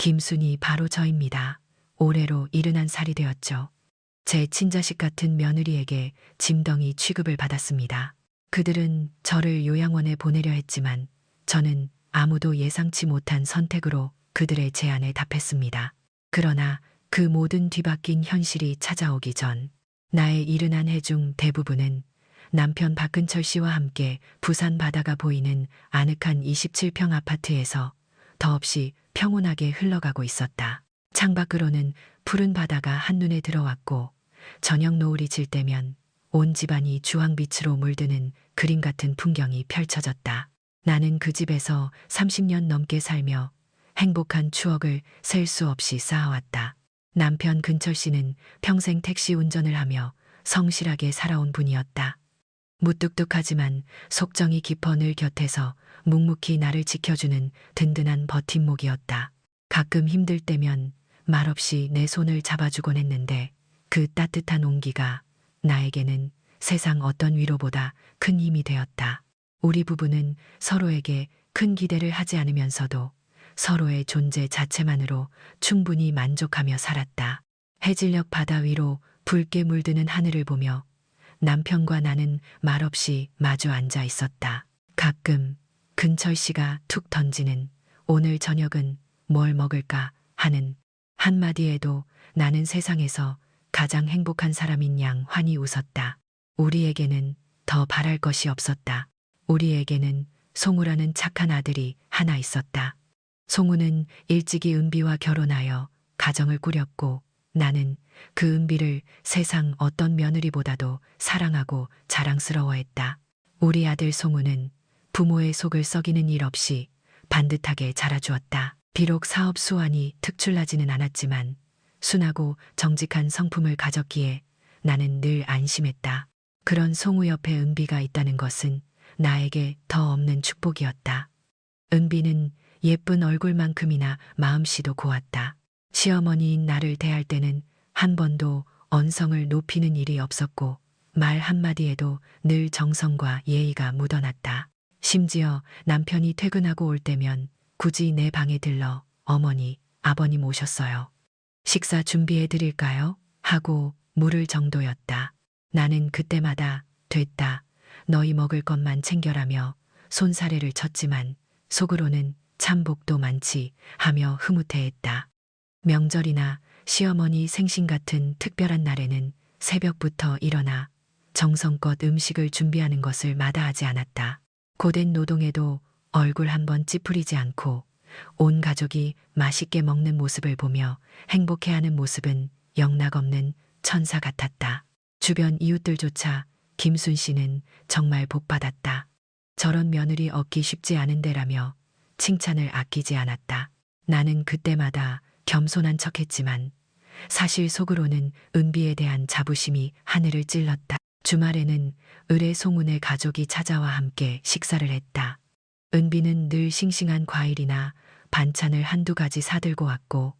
김순이 바로 저입니다. 올해로 71살이 되었죠. 제 친자식 같은 며느리에게 짐덩이 취급을 받았습니다. 그들은 저를 요양원에 보내려 했지만 저는 아무도 예상치 못한 선택으로 그들의 제안에 답했습니다. 그러나 그 모든 뒤바뀐 현실이 찾아오기 전 나의 71해 중 대부분은 남편 박근철 씨와 함께 부산 바다가 보이는 아늑한 27평 아파트에서 더없이 평온하게 흘러가고 있었다. 창밖으로는 푸른 바다가 한눈에 들어왔고 저녁 노을이 질 때면 온 집안이 주황빛으로 물드는 그림 같은 풍경이 펼쳐졌다. 나는 그 집에서 30년 넘게 살며 행복한 추억을 셀 수 없이 쌓아왔다. 남편 근철 씨는 평생 택시 운전을 하며 성실하게 살아온 분이었다. 무뚝뚝하지만 속정이 깊어 늘 곁에서 묵묵히 나를 지켜주는 든든한 버팀목이었다. 가끔 힘들 때면 말없이 내 손을 잡아주곤 했는데 그 따뜻한 온기가 나에게는 세상 어떤 위로보다 큰 힘이 되었다. 우리 부부는 서로에게 큰 기대를 하지 않으면서도 서로의 존재 자체만으로 충분히 만족하며 살았다. 해질녘 바다 위로 붉게 물드는 하늘을 보며 남편과 나는 말없이 마주 앉아 있었다. 가끔 근철 씨가 툭 던지는 오늘 저녁은 뭘 먹을까 하는 한마디에도 나는 세상에서 가장 행복한 사람인 양 환히 웃었다. 우리에게는 더 바랄 것이 없었다. 우리에게는 송우라는 착한 아들이 하나 있었다. 송우는 일찍이 은비와 결혼하여 가정을 꾸렸고 나는 그 은비를 세상 어떤 며느리보다도 사랑하고 자랑스러워했다. 우리 아들 송우는 부모의 속을 썩이는 일 없이 반듯하게 자라주었다. 비록 사업 수완이 특출나지는 않았지만 순하고 정직한 성품을 가졌기에 나는 늘 안심했다. 그런 송우 옆에 은비가 있다는 것은 나에게 더 없는 축복이었다. 은비는 예쁜 얼굴만큼이나 마음씨도 고왔다. 시어머니인 나를 대할 때는 한 번도 언성을 높이는 일이 없었고 말 한마디에도 늘 정성과 예의가 묻어났다. 심지어 남편이 퇴근하고 올 때면 굳이 내 방에 들러 어머니, 아버님 오셨어요. 식사 준비해 드릴까요? 하고 물을 정도였다. 나는 그때마다 됐다. 너희 먹을 것만 챙겨라며 손사래를 쳤지만 속으로는 참 복도 많지 하며 흐뭇해했다. 명절이나 시어머니 생신 같은 특별한 날에는 새벽부터 일어나 정성껏 음식을 준비하는 것을 마다하지 않았다. 고된 노동에도 얼굴 한번 찌푸리지 않고 온 가족이 맛있게 먹는 모습을 보며 행복해하는 모습은 영락없는 천사 같았다. 주변 이웃들조차 김순 씨는 정말 복받았다. 저런 며느리 얻기 쉽지 않은데라며 칭찬을 아끼지 않았다. 나는 그때마다 겸손한 척했지만 사실 속으로는 은비에 대한 자부심이 하늘을 찔렀다. 주말에는 을의 송은의 가족이 찾아와 함께 식사를 했다. 은비는 늘 싱싱한 과일이나 반찬을 한두 가지 사들고 왔고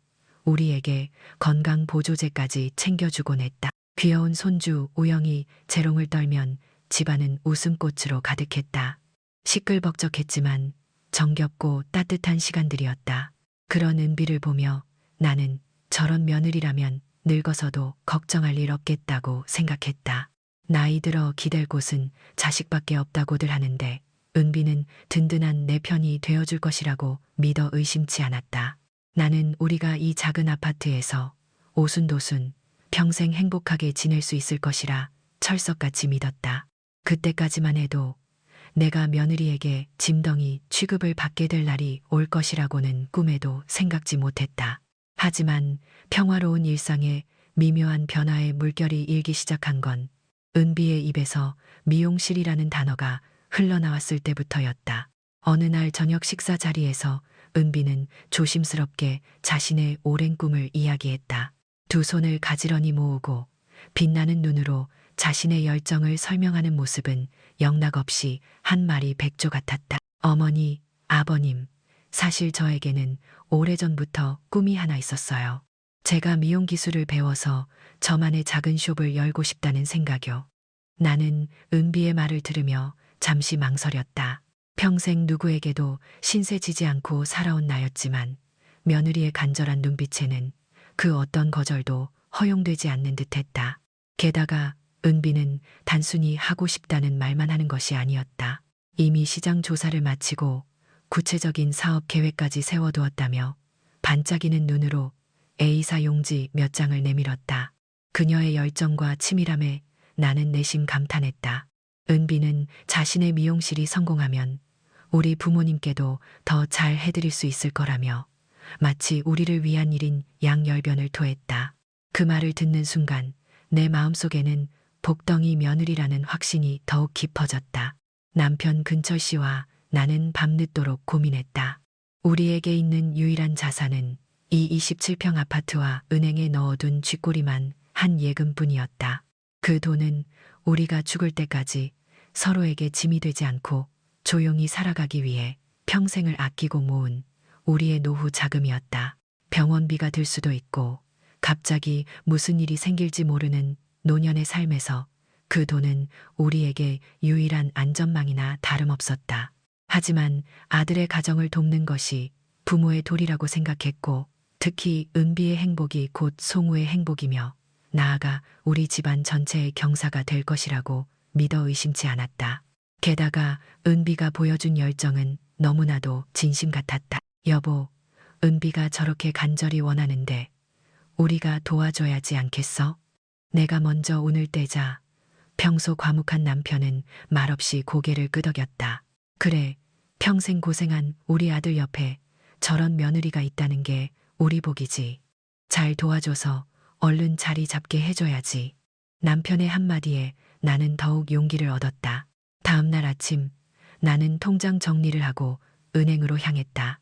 우리에게 건강 보조제까지 챙겨주곤 했다. 귀여운 손주 우영이 재롱을 떨면 집안은 웃음꽃으로 가득했다. 시끌벅적했지만 정겹고 따뜻한 시간들이었다. 그런 은비를 보며 나는 저런 며느리라면 늙어서도 걱정할 일 없겠다고 생각했다. 나이 들어 기댈 곳은 자식밖에 없다고들 하는데 은비는 든든한 내 편이 되어줄 것이라고 믿어 의심치 않았다. 나는 우리가 이 작은 아파트에서 오순도순 평생 행복하게 지낼 수 있을 것이라 철석같이 믿었다. 그때까지만 해도 내가 며느리에게 짐덩이 취급을 받게 될 날이 올 것이라고는 꿈에도 생각지 못했다. 하지만 평화로운 일상에 미묘한 변화의 물결이 일기 시작한 건 은비의 입에서 미용실이라는 단어가 흘러나왔을 때부터였다. 어느 날 저녁 식사 자리에서 은비는 조심스럽게 자신의 오랜 꿈을 이야기했다. 두 손을 가지런히 모으고 빛나는 눈으로 자신의 열정을 설명하는 모습은 영락없이 한 마리 백조 같았다. 어머니, 아버님, 사실 저에게는 오래전부터 꿈이 하나 있었어요. 제가 미용 기술을 배워서 저만의 작은 숍을 열고 싶다는 생각이요. 나는 은비의 말을 들으며 잠시 망설였다. 평생 누구에게도 신세 지지 않고 살아온 나였지만 며느리의 간절한 눈빛에는 그 어떤 거절도 허용되지 않는 듯했다. 게다가 은비는 단순히 하고 싶다는 말만 하는 것이 아니었다. 이미 시장 조사를 마치고 구체적인 사업 계획까지 세워두었다며 반짝이는 눈으로 A사 용지 몇 장을 내밀었다. 그녀의 열정과 치밀함에 나는 내심 감탄했다. 은비는 자신의 미용실이 성공하면 우리 부모님께도 더 잘 해드릴 수 있을 거라며 마치 우리를 위한 일인 양열변을 토했다. 그 말을 듣는 순간 내 마음속에는 복덩이 며느리라는 확신이 더욱 깊어졌다. 남편 근철 씨와 나는 밤늦도록 고민했다. 우리에게 있는 유일한 자산은 이 27평 아파트와 은행에 넣어둔 쥐꼬리만 한 예금뿐이었다. 그 돈은 우리가 죽을 때까지 서로에게 짐이 되지 않고 조용히 살아가기 위해 평생을 아끼고 모은 우리의 노후 자금이었다. 병원비가 들 수도 있고 갑자기 무슨 일이 생길지 모르는 노년의 삶에서 그 돈은 우리에게 유일한 안전망이나 다름없었다. 하지만 아들의 가정을 돕는 것이 부모의 도리라고 생각했고 특히 은비의 행복이 곧 송우의 행복이며 나아가 우리 집안 전체의 경사가 될 것이라고 믿어 의심치 않았다. 게다가 은비가 보여준 열정은 너무나도 진심 같았다. 여보, 은비가 저렇게 간절히 원하는데 우리가 도와줘야지 않겠어? 내가 먼저 운을 떼자. 평소 과묵한 남편은 말없이 고개를 끄덕였다. 그래, 평생 고생한 우리 아들 옆에 저런 며느리가 있다는 게 우리 복이지. 잘 도와줘서 얼른 자리 잡게 해줘야지. 남편의 한마디에 나는 더욱 용기를 얻었다. 다음 날 아침 나는 통장 정리를 하고 은행으로 향했다.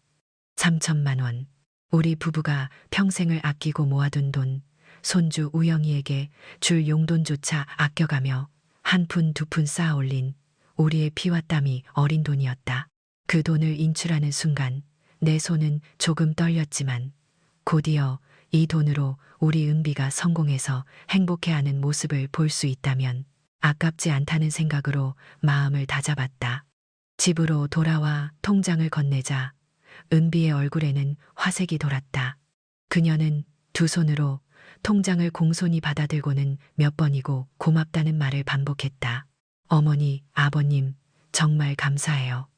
3천만 원. 우리 부부가 평생을 아끼고 모아둔 돈, 손주 우영이에게 줄 용돈조차 아껴가며 한 푼 두 푼 쌓아 올린 우리의 피와 땀이 어린 돈이었다. 그 돈을 인출하는 순간 내 손은 조금 떨렸지만 곧이어 이 돈으로 우리 은비가 성공해서 행복해하는 모습을 볼 수 있다면 아깝지 않다는 생각으로 마음을 다잡았다. 집으로 돌아와 통장을 건네자 은비의 얼굴에는 화색이 돌았다. 그녀는 두 손으로 통장을 공손히 받아들고는 몇 번이고 고맙다는 말을 반복했다. 어머니, 아버님, 정말 감사해요.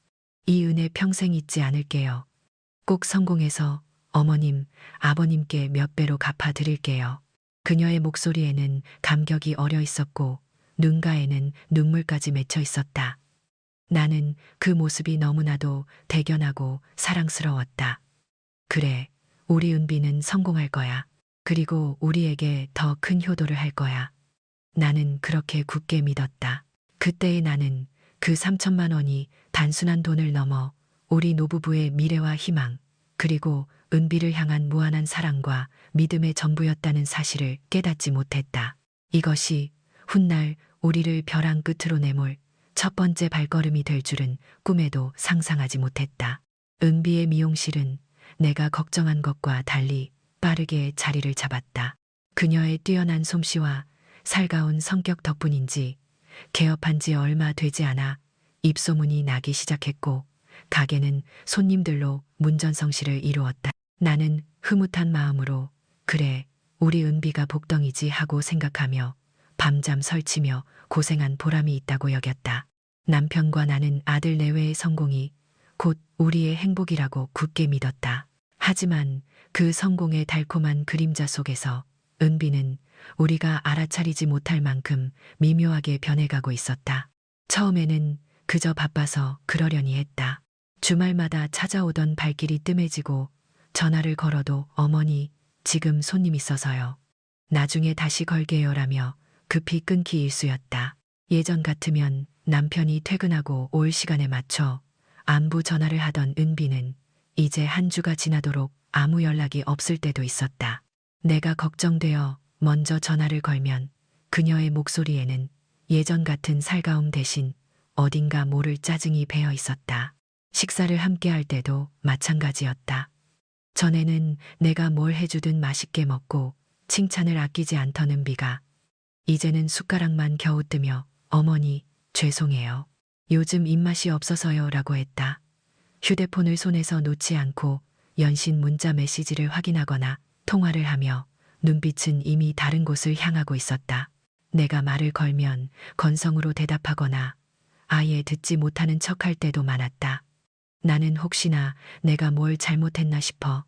이 은혜 평생 잊지 않을게요. 꼭 성공해서 어머님, 아버님께 몇 배로 갚아드릴게요. 그녀의 목소리에는 감격이 어려 있었고 눈가에는 눈물까지 맺혀 있었다. 나는 그 모습이 너무나도 대견하고 사랑스러웠다. 그래, 우리 은비는 성공할 거야. 그리고 우리에게 더 큰 효도를 할 거야. 나는 그렇게 굳게 믿었다. 그때의 나는 그 3천만 원이 단순한 돈을 넘어 우리 노부부의 미래와 희망, 그리고 은비를 향한 무한한 사랑과 믿음의 전부였다는 사실을 깨닫지 못했다. 이것이 훗날 우리를 벼랑 끝으로 내몰 첫 번째 발걸음이 될 줄은 꿈에도 상상하지 못했다. 은비의 미용실은 내가 걱정한 것과 달리 빠르게 자리를 잡았다. 그녀의 뛰어난 솜씨와 살가운 성격 덕분인지 개업한 지 얼마 되지 않아 입소문이 나기 시작했고 가게는 손님들로 문전성시를 이루었다. 나는 흐뭇한 마음으로 그래, 우리 은비가 복덩이지 하고 생각하며 밤잠 설치며 고생한 보람이 있다고 여겼다. 남편과 나는 아들 내외의 성공이 곧 우리의 행복이라고 굳게 믿었다. 하지만 그 성공의 달콤한 그림자 속에서 은비는 우리가 알아차리지 못할 만큼 미묘하게 변해가고 있었다. 처음에는 그저 바빠서 그러려니 했다. 주말마다 찾아오던 발길이 뜸해지고 전화를 걸어도 어머니, 지금 손님 있어서요. 나중에 다시 걸게요라며 급히 끊기 일쑤였다. 예전 같으면 남편이 퇴근하고 올 시간에 맞춰 안부 전화를 하던 은비는 이제 한 주가 지나도록 아무 연락이 없을 때도 있었다. 내가 걱정되어 먼저 전화를 걸면 그녀의 목소리에는 예전 같은 살가움 대신 어딘가 모를 짜증이 배어 있었다. 식사를 함께 할 때도 마찬가지였다. 전에는 내가 뭘 해주든 맛있게 먹고 칭찬을 아끼지 않던 은비가 이제는 숟가락만 겨우 뜨며 어머니, 죄송해요. 요즘 입맛이 없어서요 라고 했다. 휴대폰을 손에서 놓지 않고 연신 문자 메시지를 확인하거나 통화를 하며 눈빛은 이미 다른 곳을 향하고 있었다. 내가 말을 걸면 건성으로 대답하거나 아예 듣지 못하는 척할 때도 많았다. 나는 혹시나 내가 뭘 잘못했나 싶어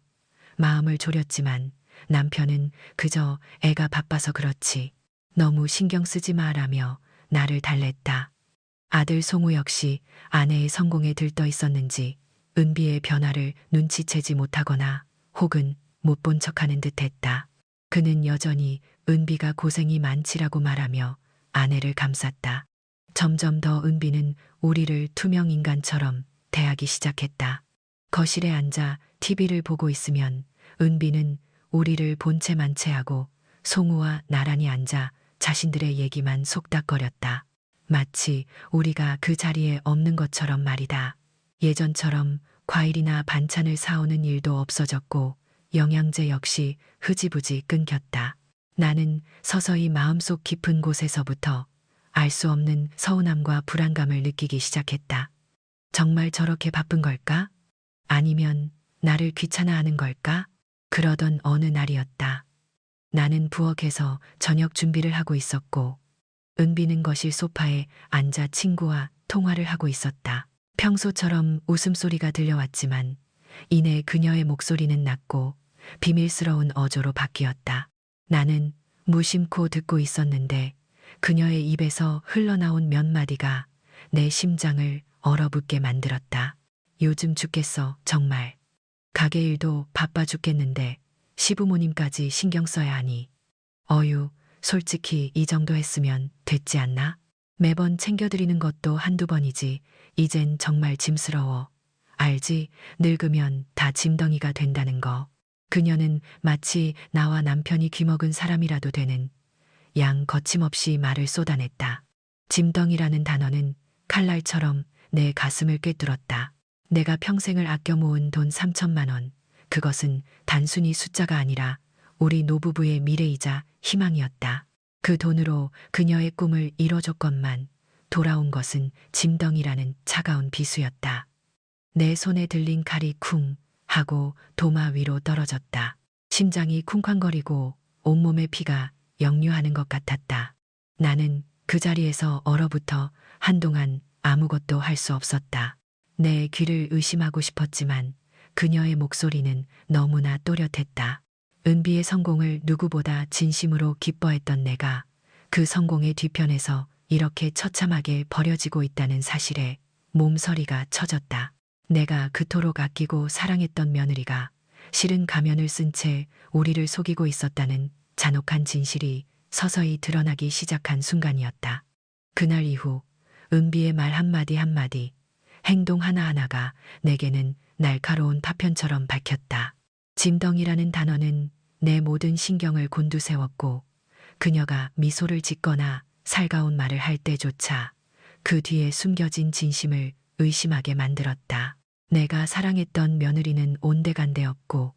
마음을 졸였지만 남편은 그저 애가 바빠서 그렇지 너무 신경 쓰지 마라며 나를 달랬다. 아들 송우 역시 아내의 성공에 들떠 있었는지 은비의 변화를 눈치채지 못하거나 혹은 못 본 척하는 듯했다. 그는 여전히 은비가 고생이 많지라고 말하며 아내를 감쌌다. 점점 더 은비는 우리를 투명 인간처럼 대하기 시작했다. 거실에 앉아 TV를 보고 있으면 은비는 우리를 본체만 채하고 송우와 나란히 앉아 자신들의 얘기만 속닥거렸다. 마치 우리가 그 자리에 없는 것처럼 말이다. 예전처럼 과일이나 반찬을 사오는 일도 없어졌고 영양제 역시 흐지부지 끊겼다. 나는 서서히 마음속 깊은 곳에서부터 알 수 없는 서운함과 불안감을 느끼기 시작했다. 정말 저렇게 바쁜 걸까? 아니면 나를 귀찮아하는 걸까? 그러던 어느 날이었다. 나는 부엌에서 저녁 준비를 하고 있었고 은비는 거실 소파에 앉아 친구와 통화를 하고 있었다. 평소처럼 웃음소리가 들려왔지만 이내 그녀의 목소리는 낮고 비밀스러운 어조로 바뀌었다. 나는 무심코 듣고 있었는데 그녀의 입에서 흘러나온 몇 마디가 내 심장을 얼어붙게 만들었다. 요즘 죽겠어, 정말. 가게 일도 바빠 죽겠는데 시부모님까지 신경 써야 하니. 어휴, 솔직히 이 정도 했으면 됐지 않나? 매번 챙겨드리는 것도 한두 번이지. 이젠 정말 짐스러워. 알지? 늙으면 다 짐덩이가 된다는 거. 그녀는 마치 나와 남편이 귀먹은 사람이라도 되는 양 거침없이 말을 쏟아냈다. 짐덩이라는 단어는 칼날처럼 내 가슴을 꿰뚫었다. 내가 평생을 아껴 모은 돈 3천만 원. 그것은 단순히 숫자가 아니라 우리 노부부의 미래이자 희망이었다. 그 돈으로 그녀의 꿈을 이뤄줬건만 돌아온 것은 짐덩이라는 차가운 비수였다. 내 손에 들린 칼이 쿵 하고 도마 위로 떨어졌다. 심장이 쿵쾅거리고 온몸의 피가 역류하는 것 같았다. 나는 그 자리에서 얼어붙어 한동안 아무것도 할 수 없었다. 내 귀를 의심하고 싶었지만 그녀의 목소리는 너무나 또렷했다. 은비의 성공을 누구보다 진심으로 기뻐했던 내가 그 성공의 뒤편에서 이렇게 처참하게 버려지고 있다는 사실에 몸서리가 쳐졌다. 내가 그토록 아끼고 사랑했던 며느리가 실은 가면을 쓴 채 우리를 속이고 있었다는 잔혹한 진실이 서서히 드러나기 시작한 순간이었다. 그날 이후 은비의 말 한마디 한마디, 행동 하나하나가 내게는 날카로운 파편처럼 박혔다. 짐덩이라는 단어는 내 모든 신경을 곤두세웠고 그녀가 미소를 짓거나 살가운 말을 할 때조차 그 뒤에 숨겨진 진심을 의심하게 만들었다. 내가 사랑했던 며느리는 온데간데없고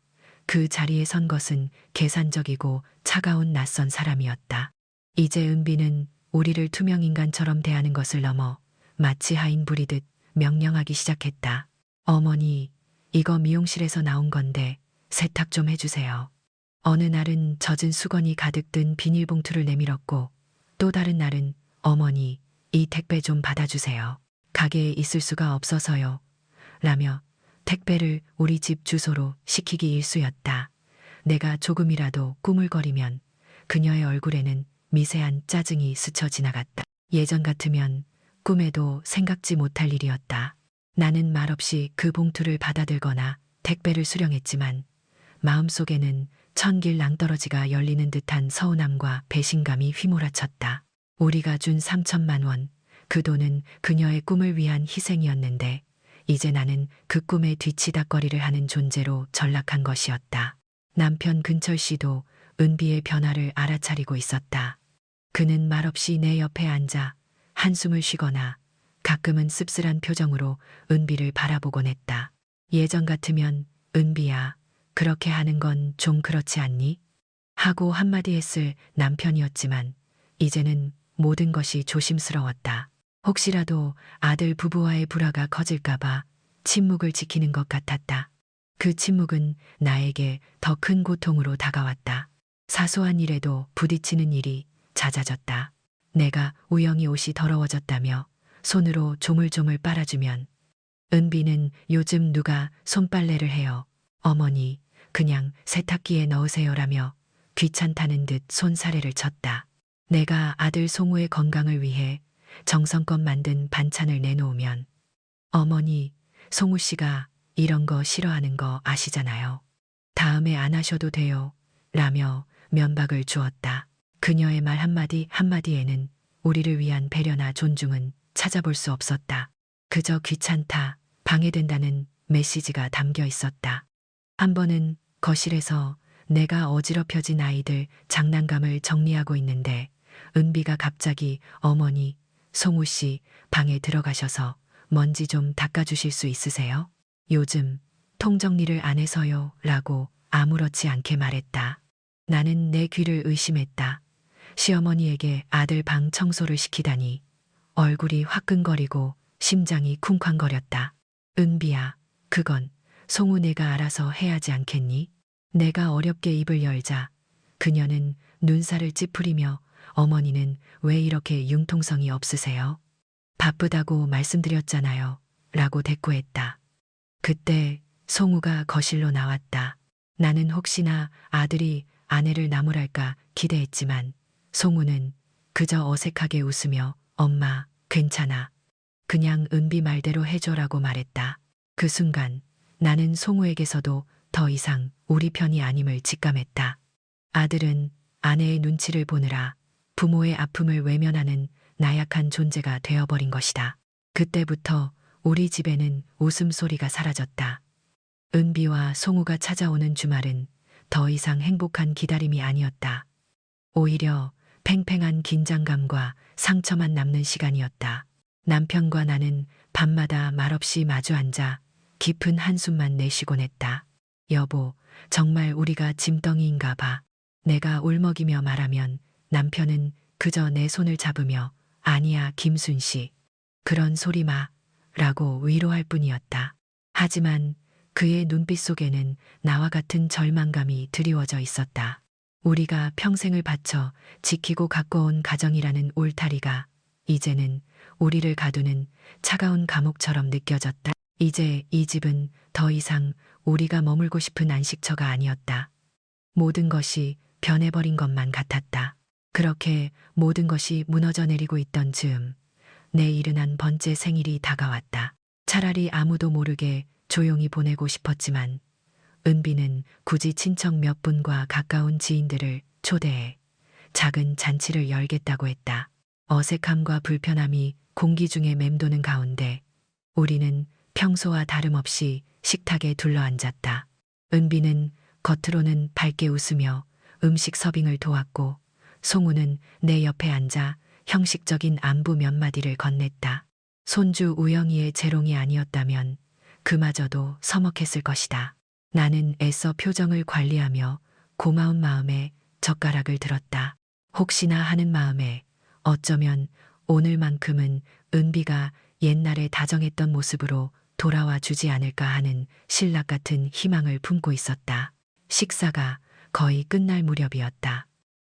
그 자리에 선 것은 계산적이고 차가운 낯선 사람이었다. 이제 은비는 우리를 투명인간처럼 대하는 것을 넘어 마치 하인 부리듯 명령하기 시작했다. 어머니, 이거 미용실에서 나온 건데 세탁 좀 해주세요. 어느 날은 젖은 수건이 가득 든 비닐봉투를 내밀었고 또 다른 날은 어머니, 이 택배 좀 받아주세요. 가게에 있을 수가 없어서요. 라며 택배를 우리 집 주소로 시키기 일쑤였다. 내가 조금이라도 꾸물거리면 그녀의 얼굴에는 미세한 짜증이 스쳐 지나갔다. 예전 같으면 꿈에도 생각지 못할 일이었다. 나는 말없이 그 봉투를 받아들거나 택배를 수령했지만 마음속에는 천길 낭떠러지가 열리는 듯한 서운함과 배신감이 휘몰아쳤다. 우리가 준 3천만 원, 그 돈은 그녀의 꿈을 위한 희생이었는데 이제 나는 그 꿈의 뒤치다꺼리를 하는 존재로 전락한 것이었다. 남편 근철 씨도 은비의 변화를 알아차리고 있었다. 그는 말없이 내 옆에 앉아 한숨을 쉬거나 가끔은 씁쓸한 표정으로 은비를 바라보곤 했다. 예전 같으면 은비야, 그렇게 하는 건 좀 그렇지 않니? 하고 한마디 했을 남편이었지만 이제는 모든 것이 조심스러웠다. 혹시라도 아들 부부와의 불화가 커질까봐 침묵을 지키는 것 같았다. 그 침묵은 나에게 더 큰 고통으로 다가왔다. 사소한 일에도 부딪히는 일이 잦아졌다. 내가 우영이 옷이 더러워졌다며 손으로 조물조물 빨아주면 은비는 요즘 누가 손빨래를 해요. 어머니, 그냥 세탁기에 넣으세요라며 귀찮다는 듯 손사래를 쳤다. 내가 아들 송우의 건강을 위해 정성껏 만든 반찬을 내놓으면 어머니, 송우 씨가 이런 거 싫어하는 거 아시잖아요. 다음에 안 하셔도 돼요. 라며 면박을 주었다. 그녀의 말 한마디 한마디에는 우리를 위한 배려나 존중은 찾아볼 수 없었다. 그저 귀찮다, 방해된다는 메시지가 담겨 있었다. 한 번은 거실에서 내가 어지럽혀진 아이들 장난감을 정리하고 있는데 은비가 갑자기 어머니, 송우 씨 방에 들어가셔서 먼지 좀 닦아주실 수 있으세요? 요즘 통정리를 안 해서요. 라고 아무렇지 않게 말했다. 나는 내 귀를 의심했다. 시어머니에게 아들 방 청소를 시키다니. 얼굴이 화끈거리고 심장이 쿵쾅거렸다. 은비야, 그건 송우 내가 알아서 해야지 않겠니? 내가 어렵게 입을 열자 그녀는 눈살을 찌푸리며 어머니는 왜 이렇게 융통성이 없으세요? 바쁘다고 말씀드렸잖아요. 라고 대꾸했다. 그때 송우가 거실로 나왔다. 나는 혹시나 아들이 아내를 나무랄까 기대했지만 송우는 그저 어색하게 웃으며 엄마, 괜찮아. 그냥 은비 말대로 해줘라고 말했다. 그 순간 나는 송우에게서도 더 이상 우리 편이 아님을 직감했다. 아들은 아내의 눈치를 보느라 부모의 아픔을 외면하는 나약한 존재가 되어버린 것이다. 그때부터 우리 집에는 웃음소리가 사라졌다. 은비와 송우가 찾아오는 주말은 더 이상 행복한 기다림이 아니었다. 오히려 팽팽한 긴장감과 상처만 남는 시간이었다. 남편과 나는 밤마다 말없이 마주 앉아 깊은 한숨만 내쉬곤 했다. 여보, 정말 우리가 짐덩이인가 봐. 내가 울먹이며 말하면 남편은 그저 내 손을 잡으며 아니야, 김순 씨. 그런 소리 마. 라고 위로할 뿐이었다. 하지만 그의 눈빛 속에는 나와 같은 절망감이 드리워져 있었다. 우리가 평생을 바쳐 지키고 가꿔온 가정이라는 울타리가 이제는 우리를 가두는 차가운 감옥처럼 느껴졌다. 이제 이 집은 더 이상 우리가 머물고 싶은 안식처가 아니었다. 모든 것이 변해버린 것만 같았다. 그렇게 모든 것이 무너져 내리고 있던 즈음 내 71번째 생일이 다가왔다. 차라리 아무도 모르게 조용히 보내고 싶었지만 은비는 굳이 친척 몇 분과 가까운 지인들을 초대해 작은 잔치를 열겠다고 했다. 어색함과 불편함이 공기 중에 맴도는 가운데 우리는 평소와 다름없이 식탁에 둘러앉았다. 은비는 겉으로는 밝게 웃으며 음식 서빙을 도왔고 송우는 내 옆에 앉아 형식적인 안부 몇 마디를 건넸다. 손주 우영이의 재롱이 아니었다면 그마저도 서먹했을 것이다. 나는 애써 표정을 관리하며 고마운 마음에 젓가락을 들었다. 혹시나 하는 마음에 어쩌면 오늘만큼은 은비가 옛날에 다정했던 모습으로 돌아와 주지 않을까 하는 신락 같은 희망을 품고 있었다. 식사가 거의 끝날 무렵이었다.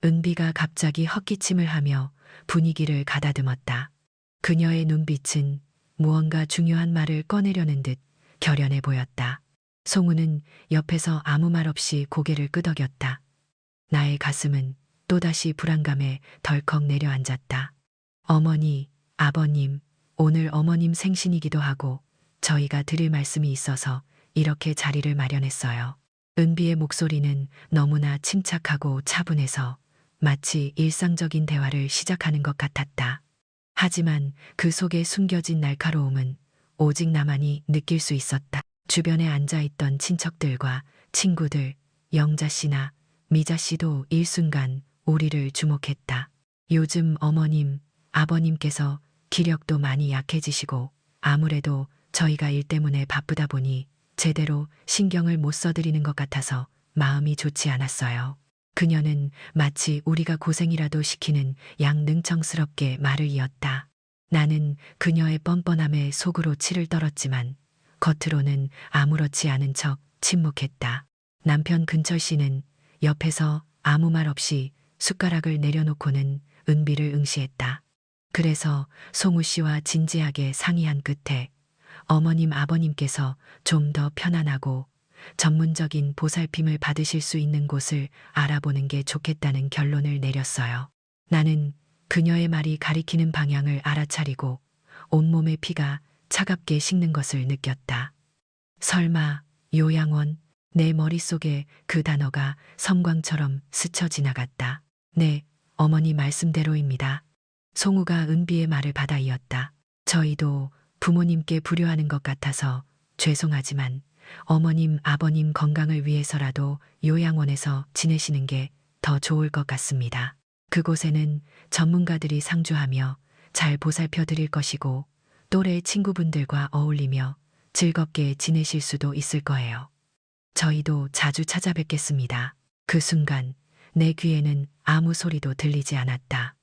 은비가 갑자기 헛기침을 하며 분위기를 가다듬었다. 그녀의 눈빛은 무언가 중요한 말을 꺼내려는 듯 결연해 보였다. 송우는 옆에서 아무 말 없이 고개를 끄덕였다. 나의 가슴은 또다시 불안감에 덜컥 내려앉았다. 어머니, 아버님, 오늘 어머님 생신이기도 하고 저희가 드릴 말씀이 있어서 이렇게 자리를 마련했어요. 은비의 목소리는 너무나 침착하고 차분해서 마치 일상적인 대화를 시작하는 것 같았다. 하지만 그 속에 숨겨진 날카로움은 오직 나만이 느낄 수 있었다. 주변에 앉아있던 친척들과 친구들, 영자 씨나 미자 씨도 일순간 우리를 주목했다. 요즘 어머님, 아버님께서 기력도 많이 약해지시고 아무래도 저희가 일 때문에 바쁘다 보니 제대로 신경을 못 써드리는 것 같아서 마음이 좋지 않았어요. 그녀는 마치 우리가 고생이라도 시키는 양 능청스럽게 말을 이었다. 나는 그녀의 뻔뻔함에 속으로 치를 떨었지만 겉으로는 아무렇지 않은 척 침묵했다. 남편 근철 씨는 옆에서 아무 말 없이 숟가락을 내려놓고는 은비를 응시했다. 그래서 송우 씨와 진지하게 상의한 끝에 어머님 아버님께서 좀 더 편안하고 전문적인 보살핌을 받으실 수 있는 곳을 알아보는 게 좋겠다는 결론을 내렸어요. 나는 그녀의 말이 가리키는 방향을 알아차리고 온몸의 피가 차갑게 식는 것을 느꼈다. 설마 요양원. 내 머릿속에 그 단어가 섬광처럼 스쳐 지나갔다. 네, 어머니 말씀대로입니다. 송우가 은비의 말을 받아 이었다. 저희도 부모님께 불효하는 것 같아서 죄송하지만 어머님 아버님 건강을 위해서라도 요양원에서 지내시는 게 더 좋을 것 같습니다. 그곳에는 전문가들이 상주하며 잘 보살펴 드릴 것이고 또래 친구분들과 어울리며 즐겁게 지내실 수도 있을 거예요. 저희도 자주 찾아뵙겠습니다. 그 순간 내 귀에는 아무 소리도 들리지 않았다.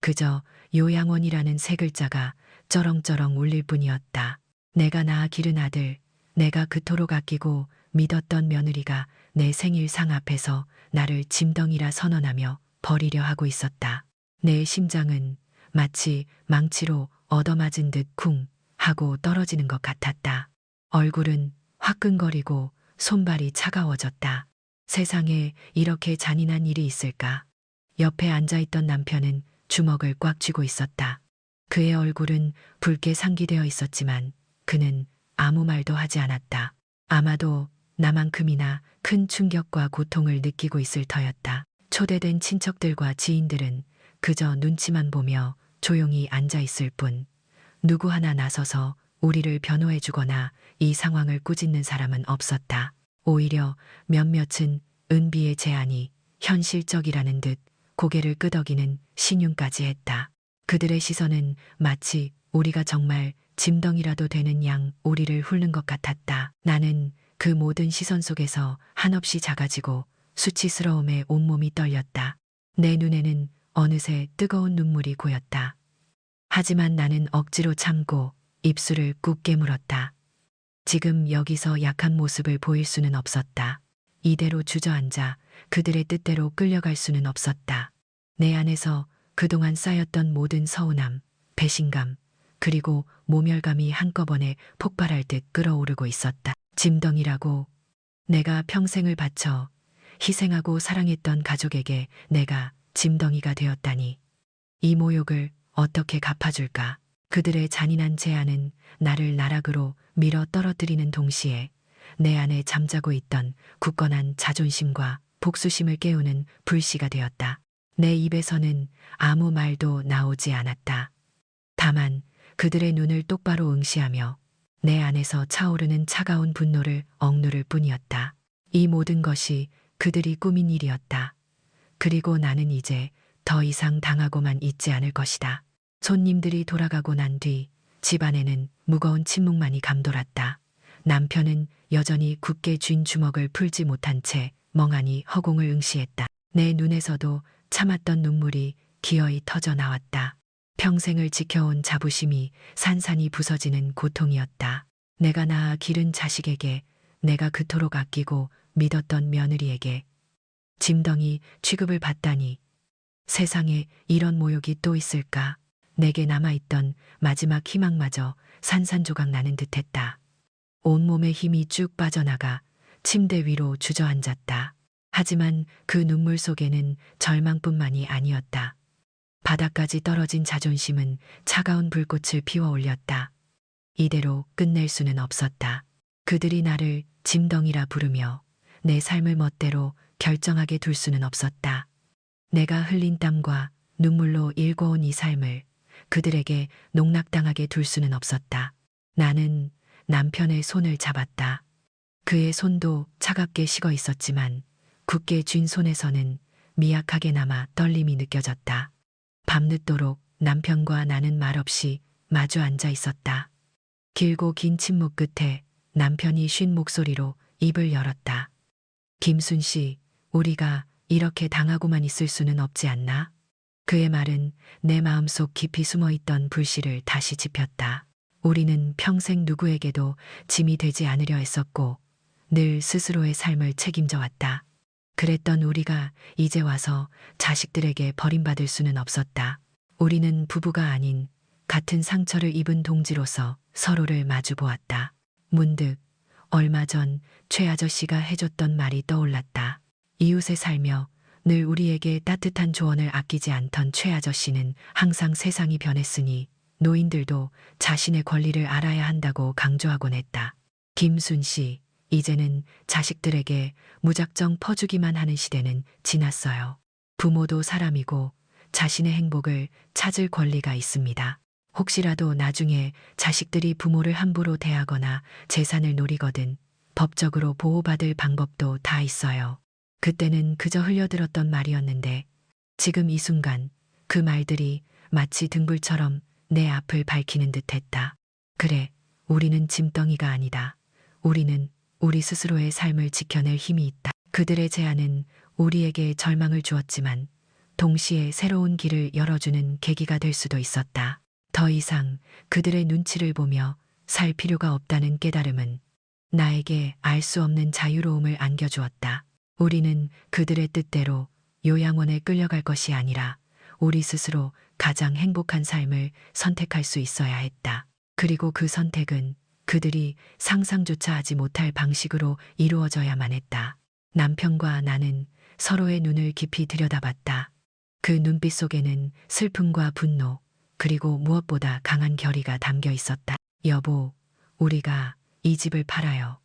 그저 요양원이라는 세 글자가 쩌렁쩌렁 울릴 뿐이었다. 내가 낳아 기른 아들, 내가 그토록 아끼고 믿었던 며느리가 내 생일상 앞에서 나를 짐덩이라 선언하며 버리려 하고 있었다. 내 심장은 마치 망치로 얻어맞은 듯 쿵 하고 떨어지는 것 같았다. 얼굴은 화끈거리고 손발이 차가워졌다. 세상에 이렇게 잔인한 일이 있을까? 옆에 앉아있던 남편은 주먹을 꽉 쥐고 있었다. 그의 얼굴은 붉게 상기되어 있었지만 그는 아무 말도 하지 않았다. 아마도 나만큼이나 큰 충격과 고통을 느끼고 있을 터였다. 초대된 친척들과 지인들은 그저 눈치만 보며 조용히 앉아 있을 뿐 누구 하나 나서서 우리를 변호해 주거나 이 상황을 꾸짖는 사람은 없었다. 오히려 몇몇은 은비의 제안이 현실적이라는 듯 고개를 끄덕이는 신용까지 했다. 그들의 시선은 마치 우리가 정말 짐덩이라도 되는 양 우리를 훑는 것 같았다. 나는 그 모든 시선 속에서 한없이 작아지고 수치스러움에 온몸이 떨렸다. 내 눈에는 어느새 뜨거운 눈물이 고였다. 하지만 나는 억지로 참고 입술을 꾹 깨물었다. 지금 여기서 약한 모습을 보일 수는 없었다. 이대로 주저앉아 그들의 뜻대로 끌려갈 수는 없었다. 내 안에서 그동안 쌓였던 모든 서운함, 배신감, 그리고 모멸감이 한꺼번에 폭발할 듯 끓어오르고 있었다. 짐덩이라고. 내가 평생을 바쳐 희생하고 사랑했던 가족에게 내가 짐덩이가 되었다니. 이 모욕을 어떻게 갚아줄까? 그들의 잔인한 제안은 나를 나락으로 밀어 떨어뜨리는 동시에 내 안에 잠자고 있던 굳건한 자존심과 복수심을 깨우는 불씨가 되었다. 내 입에서는 아무 말도 나오지 않았다. 다만 그들의 눈을 똑바로 응시하며 내 안에서 차오르는 차가운 분노를 억누를 뿐이었다. 이 모든 것이 그들이 꾸민 일이었다. 그리고 나는 이제 더 이상 당하고만 있지 않을 것이다. 손님들이 돌아가고 난 뒤 집안에는 무거운 침묵만이 감돌았다. 남편은 여전히 굳게 쥔 주먹을 풀지 못한 채 멍하니 허공을 응시했다. 내 눈에서도 참았던 눈물이 기어이 터져 나왔다. 평생을 지켜온 자부심이 산산이 부서지는 고통이었다. 내가 낳아 기른 자식에게, 내가 그토록 아끼고 믿었던 며느리에게 짐덩이 취급을 받다니. 세상에 이런 모욕이 또 있을까? 내게 남아있던 마지막 희망마저 산산조각 나는 듯했다. 온몸에 힘이 쭉 빠져나가 침대 위로 주저앉았다. 하지만 그 눈물 속에는 절망뿐만이 아니었다. 바닥까지 떨어진 자존심은 차가운 불꽃을 피워 올렸다. 이대로 끝낼 수는 없었다. 그들이 나를 짐덩이라 부르며 내 삶을 멋대로 결정하게 둘 수는 없었다. 내가 흘린 땀과 눈물로 일궈온 이 삶을 그들에게 농락당하게 둘 수는 없었다. 나는 남편의 손을 잡았다. 그의 손도 차갑게 식어 있었지만 굳게 쥔 손에서는 미약하게 남아 떨림이 느껴졌다. 밤늦도록 남편과 나는 말없이 마주 앉아 있었다. 길고 긴 침묵 끝에 남편이 쉰 목소리로 입을 열었다. 김순 씨, 우리가 이렇게 당하고만 있을 수는 없지 않나? 그의 말은 내 마음속 깊이 숨어있던 불씨를 다시 지폈다. 우리는 평생 누구에게도 짐이 되지 않으려 했었고 늘 스스로의 삶을 책임져 왔다. 그랬던 우리가 이제 와서 자식들에게 버림받을 수는 없었다. 우리는 부부가 아닌 같은 상처를 입은 동지로서 서로를 마주 보았다. 문득 얼마 전 최 아저씨가 해줬던 말이 떠올랐다. 이웃에 살며 늘 우리에게 따뜻한 조언을 아끼지 않던 최 아저씨는 항상 세상이 변했으니 노인들도 자신의 권리를 알아야 한다고 강조하곤 했다. 김순 씨, 이제는 자식들에게 무작정 퍼주기만 하는 시대는 지났어요. 부모도 사람이고 자신의 행복을 찾을 권리가 있습니다. 혹시라도 나중에 자식들이 부모를 함부로 대하거나 재산을 노리거든 법적으로 보호받을 방법도 다 있어요. 그때는 그저 흘려들었던 말이었는데 지금 이 순간 그 말들이 마치 등불처럼 내 앞을 밝히는 듯했다. 그래, 우리는 짐덩이가 아니다. 우리는 우리 스스로의 삶을 지켜낼 힘이 있다. 그들의 제안은 우리에게 절망을 주었지만 동시에 새로운 길을 열어주는 계기가 될 수도 있었다. 더 이상 그들의 눈치를 보며 살 필요가 없다는 깨달음은 나에게 알 수 없는 자유로움을 안겨주었다. 우리는 그들의 뜻대로 요양원에 끌려갈 것이 아니라 우리 스스로 가장 행복한 삶을 선택할 수 있어야 했다. 그리고 그 선택은 그들이 상상조차 하지 못할 방식으로 이루어져야만 했다. 남편과 나는 서로의 눈을 깊이 들여다봤다. 그 눈빛 속에는 슬픔과 분노, 그리고 무엇보다 강한 결의가 담겨 있었다. 여보, 우리가 이 집을 팔아요.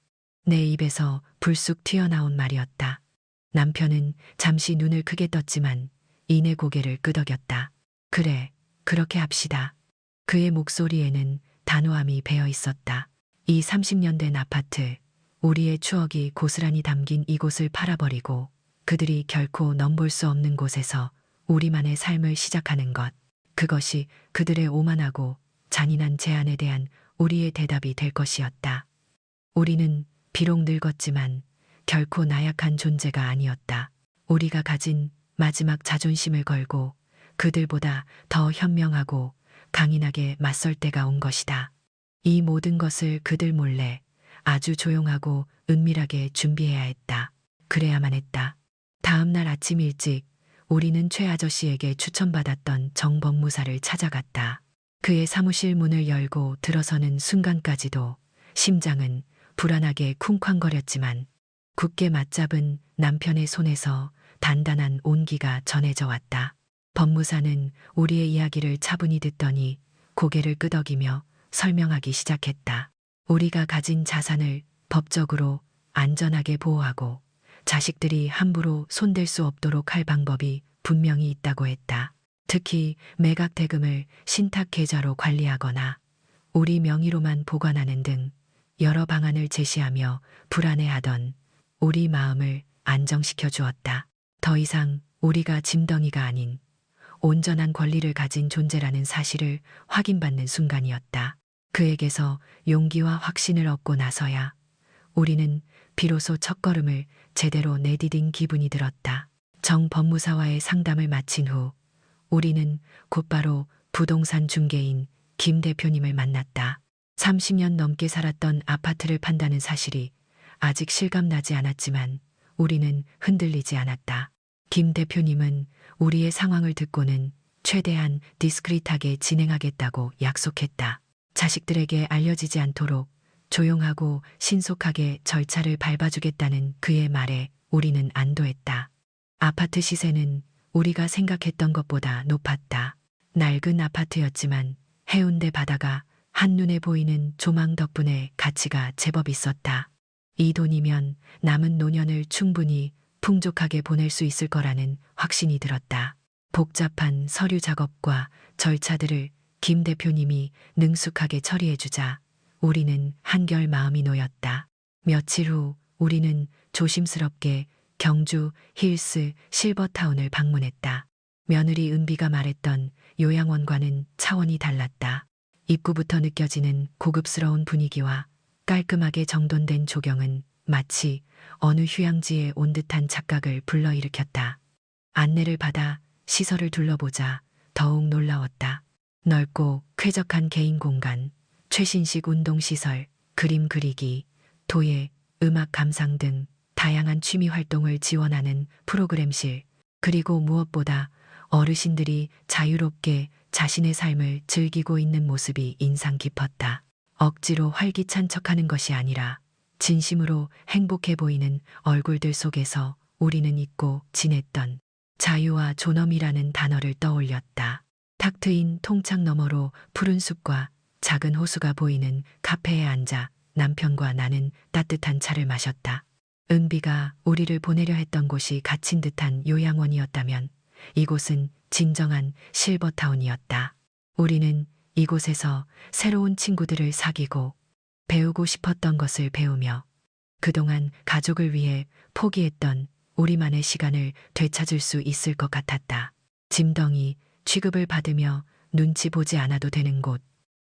내 입에서 불쑥 튀어나온 말이었다. 남편은 잠시 눈을 크게 떴지만 이내 고개를 끄덕였다. 그래, 그렇게 합시다. 그의 목소리에는 단호함이 배어 있었다. 이 30년 된 아파트, 우리의 추억이 고스란히 담긴 이곳을 팔아버리고 그들이 결코 넘볼 수 없는 곳에서 우리만의 삶을 시작하는 것. 그것이 그들의 오만하고 잔인한 제안에 대한 우리의 대답이 될 것이었다. 우리는 비록 늙었지만 결코 나약한 존재가 아니었다. 우리가 가진 마지막 자존심을 걸고 그들보다 더 현명하고 강인하게 맞설 때가 온 것이다. 이 모든 것을 그들 몰래 아주 조용하고 은밀하게 준비해야 했다. 그래야만 했다. 다음 날 아침 일찍 우리는 최 아저씨에게 추천받았던 정 법무사를 찾아갔다. 그의 사무실 문을 열고 들어서는 순간까지도 심장은 불안하게 쿵쾅거렸지만 굳게 맞잡은 남편의 손에서 단단한 온기가 전해져 왔다. 법무사는 우리의 이야기를 차분히 듣더니 고개를 끄덕이며 설명하기 시작했다. 우리가 가진 자산을 법적으로 안전하게 보호하고 자식들이 함부로 손댈 수 없도록 할 방법이 분명히 있다고 했다. 특히 매각 대금을 신탁 계좌로 관리하거나 우리 명의로만 보관하는 등 여러 방안을 제시하며 불안해하던 우리 마음을 안정시켜 주었다. 더 이상 우리가 짐덩이가 아닌 온전한 권리를 가진 존재라는 사실을 확인받는 순간이었다. 그에게서 용기와 확신을 얻고 나서야 우리는 비로소 첫걸음을 제대로 내디딘 기분이 들었다. 정 법무사와의 상담을 마친 후 우리는 곧바로 부동산 중개인 김 대표님을 만났다. 30년 넘게 살았던 아파트를 판다는 사실이 아직 실감나지 않았지만 우리는 흔들리지 않았다. 김 대표님은 우리의 상황을 듣고는 최대한 디스크릿하게 진행하겠다고 약속했다. 자식들에게 알려지지 않도록 조용하고 신속하게 절차를 밟아주겠다는 그의 말에 우리는 안도했다. 아파트 시세는 우리가 생각했던 것보다 높았다. 낡은 아파트였지만 해운대 바다가 한눈에 보이는 조망 덕분에 가치가 제법 있었다. 이 돈이면 남은 노년을 충분히 풍족하게 보낼 수 있을 거라는 확신이 들었다. 복잡한 서류 작업과 절차들을 김 대표님이 능숙하게 처리해주자 우리는 한결 마음이 놓였다. 며칠 후 우리는 조심스럽게 경주 힐스 실버타운을 방문했다. 며느리 은비가 말했던 요양원과는 차원이 달랐다. 입구부터 느껴지는 고급스러운 분위기와 깔끔하게 정돈된 조경은 마치 어느 휴양지에 온 듯한 착각을 불러일으켰다. 안내를 받아 시설을 둘러보자 더욱 놀라웠다. 넓고 쾌적한 개인 공간, 최신식 운동시설, 그림 그리기, 도예, 음악 감상 등 다양한 취미 활동을 지원하는 프로그램실, 그리고 무엇보다 어르신들이 자유롭게 자신의 삶을 즐기고 있는 모습이 인상 깊었다. 억지로 활기찬 척하는 것이 아니라 진심으로 행복해 보이는 얼굴들 속에서 우리는 잊고 지냈던 자유와 존엄이라는 단어를 떠올렸다. 탁 트인 통창 너머로 푸른 숲과 작은 호수가 보이는 카페에 앉아 남편과 나는 따뜻한 차를 마셨다. 은비가 우리를 보내려 했던 곳이 갇힌 듯한 요양원이었다면 이곳은 진정한 실버타운이었다. 우리는 이곳에서 새로운 친구들을 사귀고 배우고 싶었던 것을 배우며 그동안 가족을 위해 포기했던 우리만의 시간을 되찾을 수 있을 것 같았다. 짐덩이 취급을 받으며 눈치 보지 않아도 되는 곳,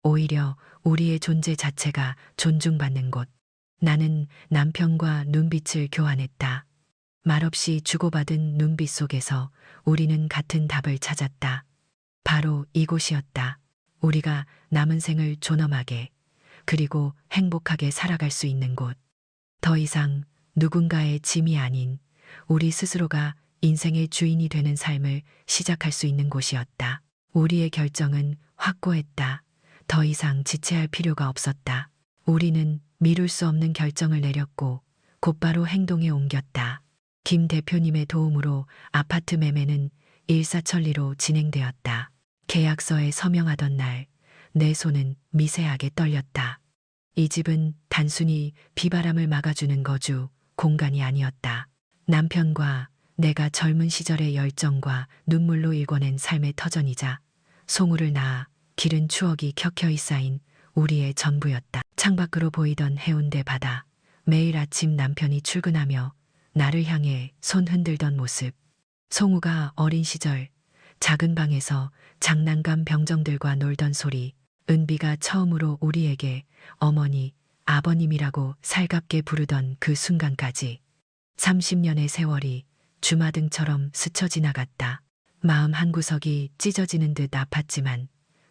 오히려 우리의 존재 자체가 존중받는 곳. 나는 남편과 눈빛을 교환했다. 말없이 주고받은 눈빛 속에서 우리는 같은 답을 찾았다. 바로 이곳이었다. 우리가 남은 생을 존엄하게 그리고 행복하게 살아갈 수 있는 곳. 더 이상 누군가의 짐이 아닌 우리 스스로가 인생의 주인이 되는 삶을 시작할 수 있는 곳이었다. 우리의 결정은 확고했다. 더 이상 지체할 필요가 없었다. 우리는 미룰 수 없는 결정을 내렸고 곧바로 행동에 옮겼다. 김 대표님의 도움으로 아파트 매매는 일사천리로 진행되었다. 계약서에 서명하던 날, 내 손은 미세하게 떨렸다. 이 집은 단순히 비바람을 막아주는 거주 공간이 아니었다. 남편과 내가 젊은 시절의 열정과 눈물로 일궈낸 삶의 터전이자 송우를 낳아 기른 추억이 켜켜이 쌓인 우리의 전부였다. 창밖으로 보이던 해운대 바다, 매일 아침 남편이 출근하며 나를 향해 손 흔들던 모습, 송우가 어린 시절 작은 방에서 장난감 병정들과 놀던 소리, 은비가 처음으로 우리에게 어머니, 아버님이라고 살갑게 부르던 그 순간까지 30년의 세월이 주마등처럼 스쳐 지나갔다. 마음 한구석이 찢어지는 듯 아팠지만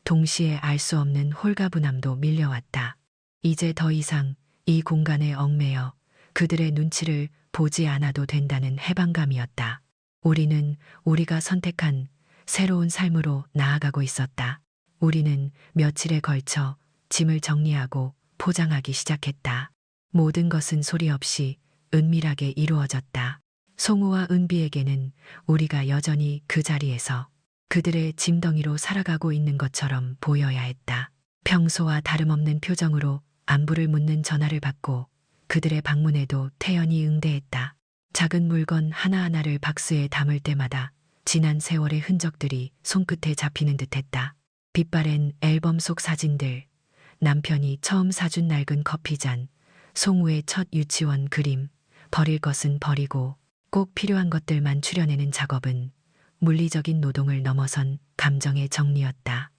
동시에 알 수 없는 홀가분함도 밀려왔다. 이제 더 이상 이 공간에 얽매여 그들의 눈치를 보지 않아도 된다는 해방감이었다. 우리는 우리가 선택한 새로운 삶으로 나아가고 있었다. 우리는 며칠에 걸쳐 짐을 정리하고 포장하기 시작했다. 모든 것은 소리 없이 은밀하게 이루어졌다. 송우와 은비에게는 우리가 여전히 그 자리에서 그들의 짐덩이로 살아가고 있는 것처럼 보여야 했다. 평소와 다름없는 표정으로 안부를 묻는 전화를 받고 그들의 방문에도 태연히 응대했다. 작은 물건 하나하나를 박스에 담을 때마다 지난 세월의 흔적들이 손끝에 잡히는 듯했다. 빛바랜 앨범 속 사진들, 남편이 처음 사준 낡은 커피잔, 송우의 첫 유치원 그림, 버릴 것은 버리고 꼭 필요한 것들만 추려내는 작업은 물리적인 노동을 넘어선 감정의 정리였다.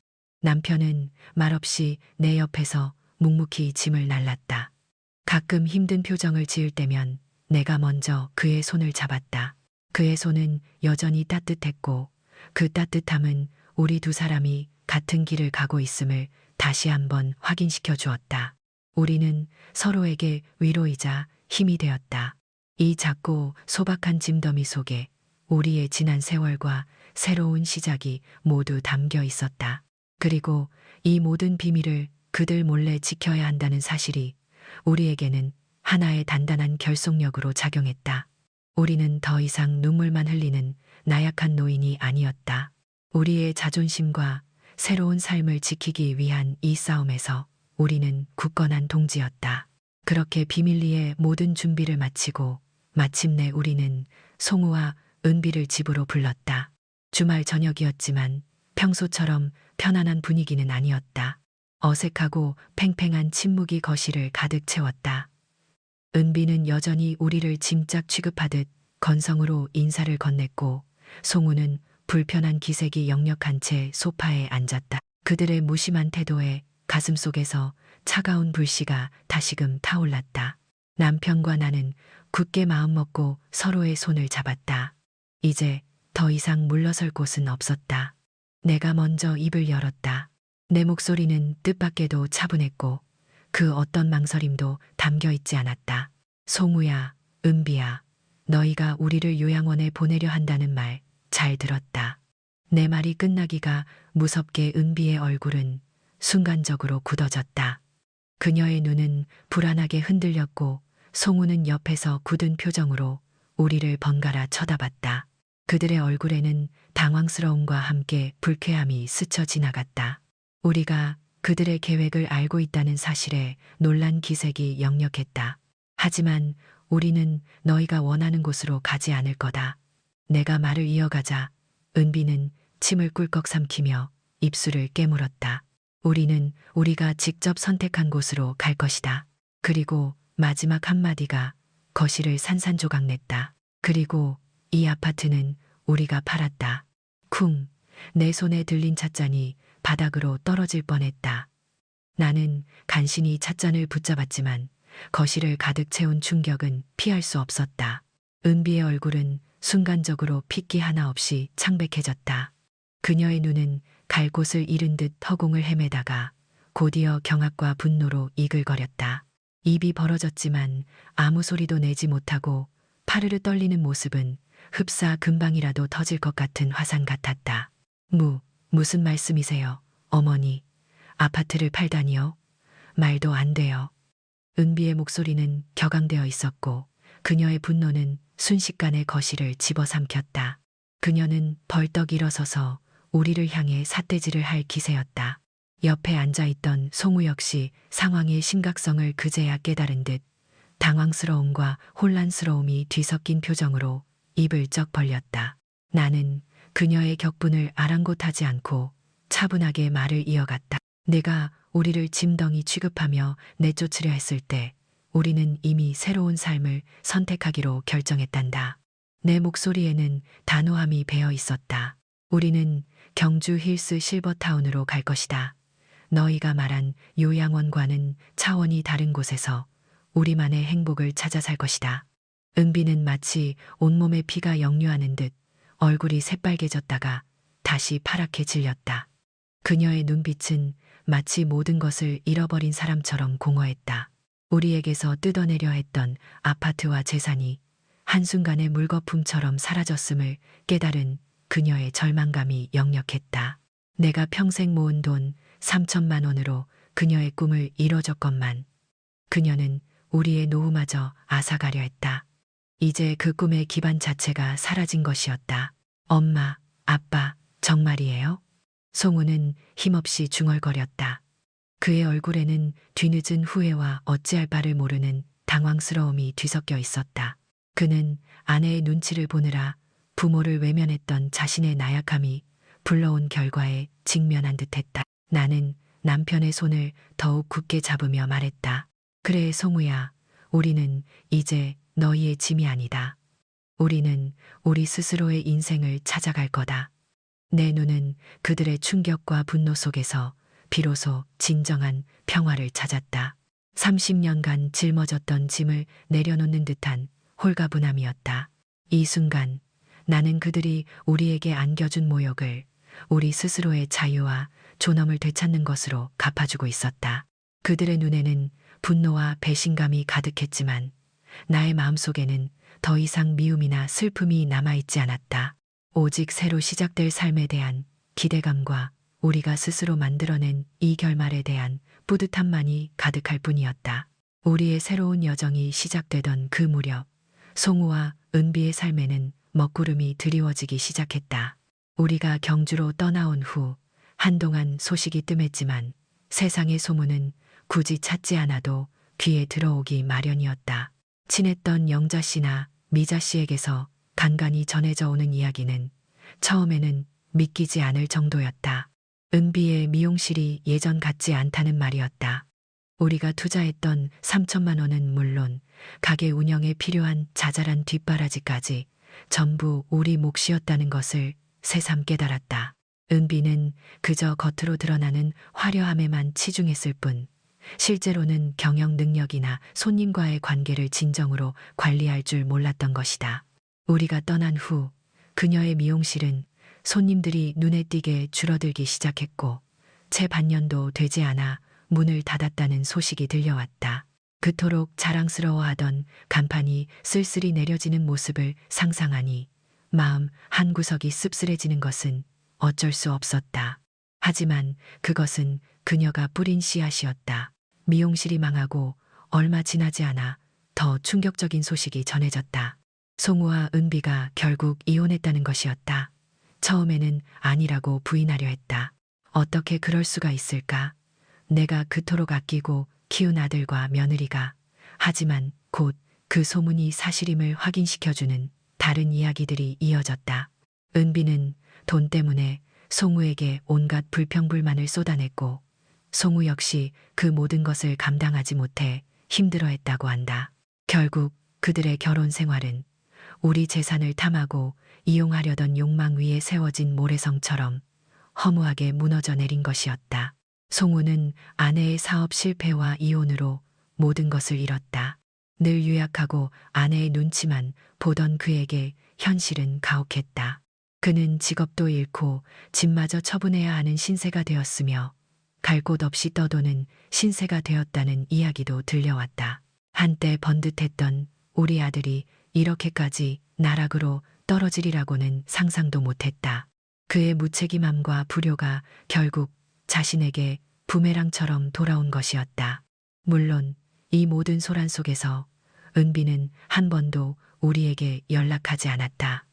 남편은 말없이 내 옆에서 묵묵히 짐을 날랐다. 가끔 힘든 표정을 지을 때면 내가 먼저 그의 손을 잡았다. 그의 손은 여전히 따뜻했고 그 따뜻함은 우리 두 사람이 같은 길을 가고 있음을 다시 한번 확인시켜 주었다. 우리는 서로에게 위로이자 힘이 되었다. 이 작고 소박한 짐더미 속에 우리의 지난 세월과 새로운 시작이 모두 담겨 있었다. 그리고 이 모든 비밀을 그들 몰래 지켜야 한다는 사실이 우리에게는 하나의 단단한 결속력으로 작용했다. 우리는 더 이상 눈물만 흘리는 나약한 노인이 아니었다. 우리의 자존심과 새로운 삶을 지키기 위한 이 싸움에서 우리는 굳건한 동지였다. 그렇게 비밀리에 모든 준비를 마치고 마침내 우리는 송우와 은비를 집으로 불렀다. 주말 저녁이었지만 평소처럼 편안한 분위기는 아니었다. 어색하고 팽팽한 침묵이 거실을 가득 채웠다. 은비는 여전히 우리를 짐짝 취급하듯 건성으로 인사를 건넸고 송우는 불편한 기색이 역력한 채 소파에 앉았다. 그들의 무심한 태도에 가슴속에서 차가운 불씨가 다시금 타올랐다. 남편과 나는 굳게 마음먹고 서로의 손을 잡았다. 이제 더 이상 물러설 곳은 없었다. 내가 먼저 입을 열었다. 내 목소리는 뜻밖에도 차분했고 그 어떤 망설임도 담겨 있지 않았다. 송우야, 은비야, 너희가 우리를 요양원에 보내려 한다는 말 잘 들었다. 내 말이 끝나기가 무섭게 은비의 얼굴은 순간적으로 굳어졌다. 그녀의 눈은 불안하게 흔들렸고 송우는 옆에서 굳은 표정으로 우리를 번갈아 쳐다봤다. 그들의 얼굴에는 당황스러움과 함께 불쾌함이 스쳐 지나갔다. 우리가 그들의 계획을 알고 있다는 사실에 놀란 기색이 역력했다. 하지만 우리는 너희가 원하는 곳으로 가지 않을 거다. 내가 말을 이어가자 은비는 침을 꿀꺽 삼키며 입술을 깨물었다. 우리는 우리가 직접 선택한 곳으로 갈 것이다. 그리고 마지막 한마디가 거실을 산산조각냈다. 그리고 이 아파트는 우리가 팔았다. 쿵, 내 손에 들린 찻잔이 바닥으로 떨어질 뻔했다. 나는 간신히 찻잔을 붙잡았지만 거실을 가득 채운 충격은 피할 수 없었다. 은비의 얼굴은 순간적으로 핏기 하나 없이 창백해졌다. 그녀의 눈은 갈 곳을 잃은 듯 허공을 헤매다가 곧이어 경악과 분노로 이글거렸다. 입이 벌어졌지만 아무 소리도 내지 못하고 파르르 떨리는 모습은 흡사 금방이라도 터질 것 같은 화산 같았다. 무슨 말씀이세요, 어머니? 아파트를 팔다니요? 말도 안 돼요. 은비의 목소리는 격앙되어 있었고 그녀의 분노는 순식간에 거실을 집어삼켰다. 그녀는 벌떡 일어서서 우리를 향해 삿대질을 할 기세였다. 옆에 앉아있던 송우 역시 상황의 심각성을 그제야 깨달은 듯 당황스러움과 혼란스러움이 뒤섞인 표정으로 입을 쩍 벌렸다. 나는 그녀의 격분을 아랑곳하지 않고 차분하게 말을 이어갔다. 내가 우리를 짐덩이 취급하며 내쫓으려 했을 때 우리는 이미 새로운 삶을 선택하기로 결정했단다. 내 목소리에는 단호함이 배어 있었다. 우리는 경주 힐스 실버타운으로 갈 것이다. 너희가 말한 요양원과는 차원이 다른 곳에서 우리만의 행복을 찾아 살 것이다. 은비는 마치 온몸에 피가 역류하는 듯 얼굴이 새빨개졌다가 다시 파랗게 질렸다. 그녀의 눈빛은 마치 모든 것을 잃어버린 사람처럼 공허했다. 우리에게서 뜯어내려 했던 아파트와 재산이 한순간에 물거품처럼 사라졌음을 깨달은 그녀의 절망감이 역력했다. 내가 평생 모은 돈 3천만 원으로 그녀의 꿈을 이뤄줬건만 그녀는 우리의 노후마저 앗아가려 했다. 이제 그 꿈의 기반 자체가 사라진 것이었다. 엄마, 아빠, 정말이에요? 송우는 힘없이 중얼거렸다. 그의 얼굴에는 뒤늦은 후회와 어찌할 바를 모르는 당황스러움이 뒤섞여 있었다. 그는 아내의 눈치를 보느라 부모를 외면했던 자신의 나약함이 불러온 결과에 직면한 듯했다. 나는 남편의 손을 더욱 굳게 잡으며 말했다. 그래, 송우야, 우리는 이제 너희의 짐이 아니다. 우리는 우리 스스로의 인생을 찾아갈 거다. 내 눈은 그들의 충격과 분노 속에서 비로소 진정한 평화를 찾았다. 30년간 짊어졌던 짐을 내려놓는 듯한 홀가분함이었다. 이 순간 나는 그들이 우리에게 안겨준 모욕을 우리 스스로의 자유와 존엄을 되찾는 것으로 갚아주고 있었다. 그들의 눈에는 분노와 배신감이 가득했지만 나의 마음속에는 더 이상 미움이나 슬픔이 남아있지 않았다. 오직 새로 시작될 삶에 대한 기대감과 우리가 스스로 만들어낸 이 결말에 대한 뿌듯함만이 가득할 뿐이었다. 우리의 새로운 여정이 시작되던 그 무렵 송우와 은비의 삶에는 먹구름이 드리워지기 시작했다. 우리가 경주로 떠나온 후 한동안 소식이 뜸했지만 세상의 소문은 굳이 찾지 않아도 귀에 들어오기 마련이었다. 친했던 영자 씨나 미자 씨에게서 간간히 전해져 오는 이야기는 처음에는 믿기지 않을 정도였다. 은비의 미용실이 예전 같지 않다는 말이었다. 우리가 투자했던 3천만 원은 물론 가게 운영에 필요한 자잘한 뒷바라지까지 전부 우리 몫이었다는 것을 새삼 깨달았다. 은비는 그저 겉으로 드러나는 화려함에만 치중했을 뿐 실제로는 경영 능력이나 손님과의 관계를 진정으로 관리할 줄 몰랐던 것이다. 우리가 떠난 후 그녀의 미용실은 손님들이 눈에 띄게 줄어들기 시작했고 채 반년도 되지 않아 문을 닫았다는 소식이 들려왔다. 그토록 자랑스러워하던 간판이 쓸쓸히 내려지는 모습을 상상하니 마음 한구석이 씁쓸해지는 것은 어쩔 수 없었다. 하지만 그것은 그녀가 뿌린 씨앗이었다. 미용실이 망하고 얼마 지나지 않아 더 충격적인 소식이 전해졌다. 송우와 은비가 결국 이혼했다는 것이었다. 처음에는 아니라고 부인하려 했다. 어떻게 그럴 수가 있을까? 내가 그토록 아끼고 키운 아들과 며느리가. 하지만 곧 그 소문이 사실임을 확인시켜주는 다른 이야기들이 이어졌다. 은비는 돈 때문에 송우에게 온갖 불평불만을 쏟아냈고 송우 역시 그 모든 것을 감당하지 못해 힘들어했다고 한다. 결국 그들의 결혼 생활은 우리 재산을 탐하고 이용하려던 욕망 위에 세워진 모래성처럼 허무하게 무너져 내린 것이었다. 송우는 아내의 사업 실패와 이혼으로 모든 것을 잃었다. 늘 유약하고 아내의 눈치만 보던 그에게 현실은 가혹했다. 그는 직업도 잃고 집마저 처분해야 하는 신세가 되었으며 갈 곳 없이 떠도는 신세가 되었다는 이야기도 들려왔다. 한때 번듯했던 우리 아들이 이렇게까지 나락으로 떨어지리라고는 상상도 못했다. 그의 무책임함과 불효가 결국 자신에게 부메랑처럼 돌아온 것이었다. 물론 이 모든 소란 속에서 은비는 한 번도 우리에게 연락하지 않았다.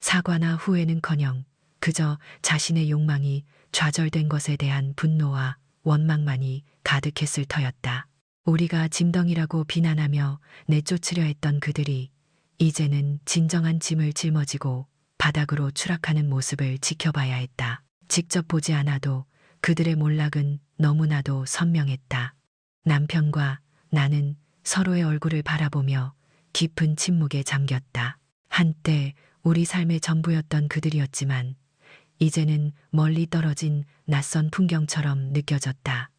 사과나 후회는커녕 그저 자신의 욕망이 좌절된 것에 대한 분노와 원망만이 가득했을 터였다. 우리가 짐덩이라고 비난하며 내쫓으려 했던 그들이 이제는 진정한 짐을 짊어지고 바닥으로 추락하는 모습을 지켜봐야 했다. 직접 보지 않아도 그들의 몰락은 너무나도 선명했다. 남편과 나는 서로의 얼굴을 바라보며 깊은 침묵에 잠겼다. 한때 우리 삶의 전부였던 그들이었지만 이제는 멀리 떨어진 낯선 풍경처럼 느껴졌다.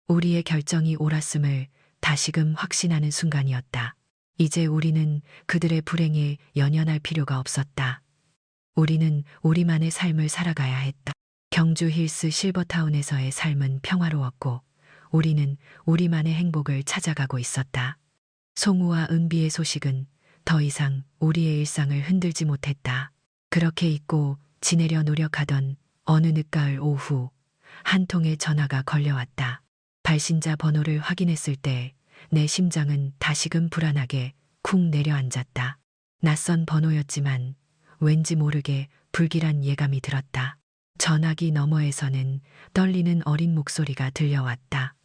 우리의 결정이 옳았음을 다시금 확신하는 순간이었다. 이제 우리는 그들의 불행에 연연할 필요가 없었다. 우리는 우리만의 삶을 살아가야 했다. 경주 힐스 실버타운에서의 삶은 평화로웠고 우리는 우리만의 행복을 찾아가고 있었다. 송우와 은비의 소식은 더 이상 우리의 일상을 흔들지 못했다. 그렇게 잊고 지내려 노력하던 어느 늦가을 오후 한 통의 전화가 걸려왔다. 발신자 번호를 확인했을 때 내 심장은 다시금 불안하게 쿵 내려앉았다. 낯선 번호였지만 왠지 모르게 불길한 예감이 들었다. 전화기 너머에서는 떨리는 어린 목소리가 들려왔다.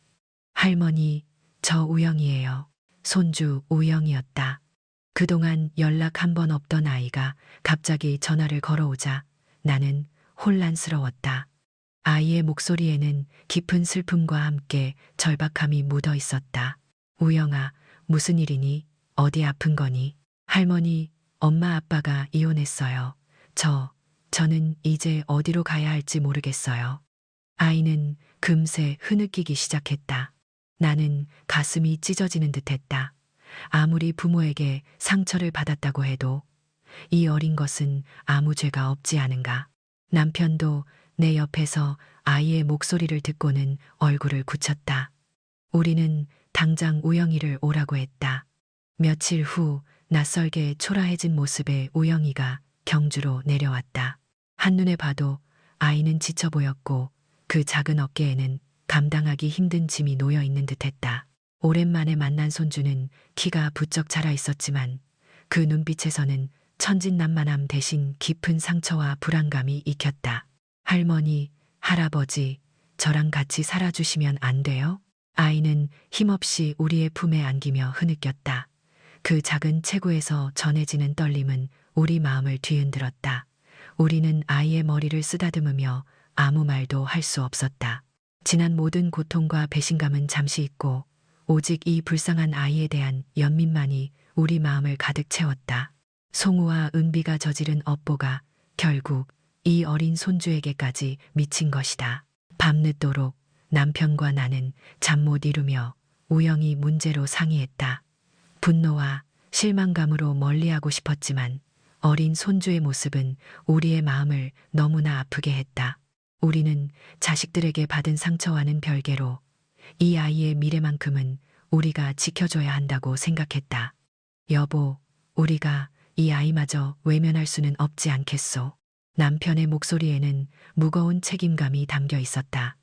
할머니, 저 우영이에요. 손주 우영이었다. 그동안 연락 한 번 없던 아이가 갑자기 전화를 걸어오자 나는 혼란스러웠다. 아이의 목소리에는 깊은 슬픔과 함께 절박함이 묻어 있었다. 우영아, 무슨 일이니? 어디 아픈 거니? 할머니, 엄마 아빠가 이혼했어요. 저는 이제 어디로 가야 할지 모르겠어요. 아이는 금세 흐느끼기 시작했다. 나는 가슴이 찢어지는 듯했다. 아무리 부모에게 상처를 받았다고 해도 이 어린 것은 아무 죄가 없지 않은가. 남편도 내 옆에서 아이의 목소리를 듣고는 얼굴을 굳혔다. 우리는 당장 우영이를 오라고 했다. 며칠 후 낯설게 초라해진 모습의 우영이가 경주로 내려왔다. 한눈에 봐도 아이는 지쳐 보였고 그 작은 어깨에는 감당하기 힘든 짐이 놓여 있는 듯했다. 오랜만에 만난 손주는 키가 부쩍 자라 있었지만 그 눈빛에서는 천진난만함 대신 깊은 상처와 불안감이 익혔다. 할머니, 할아버지, 저랑 같이 살아주시면 안 돼요? 아이는 힘없이 우리의 품에 안기며 흐느꼈다. 그 작은 체구에서 전해지는 떨림은 우리 마음을 뒤흔들었다. 우리는 아이의 머리를 쓰다듬으며 아무 말도 할 수 없었다. 지난 모든 고통과 배신감은 잠시 잊고 오직 이 불쌍한 아이에 대한 연민만이 우리 마음을 가득 채웠다. 송우와 은비가 저지른 업보가 결국 이 어린 손주에게까지 미친 것이다. 밤늦도록 남편과 나는 잠 못 이루며 우영이 문제로 상의했다. 분노와 실망감으로 멀리하고 싶었지만 어린 손주의 모습은 우리의 마음을 너무나 아프게 했다. 우리는 자식들에게 받은 상처와는 별개로 이 아이의 미래만큼은 우리가 지켜줘야 한다고 생각했다. 여보, 우리가 이 아이마저 외면할 수는 없지 않겠소. 남편의 목소리에는 무거운 책임감이 담겨 있었다.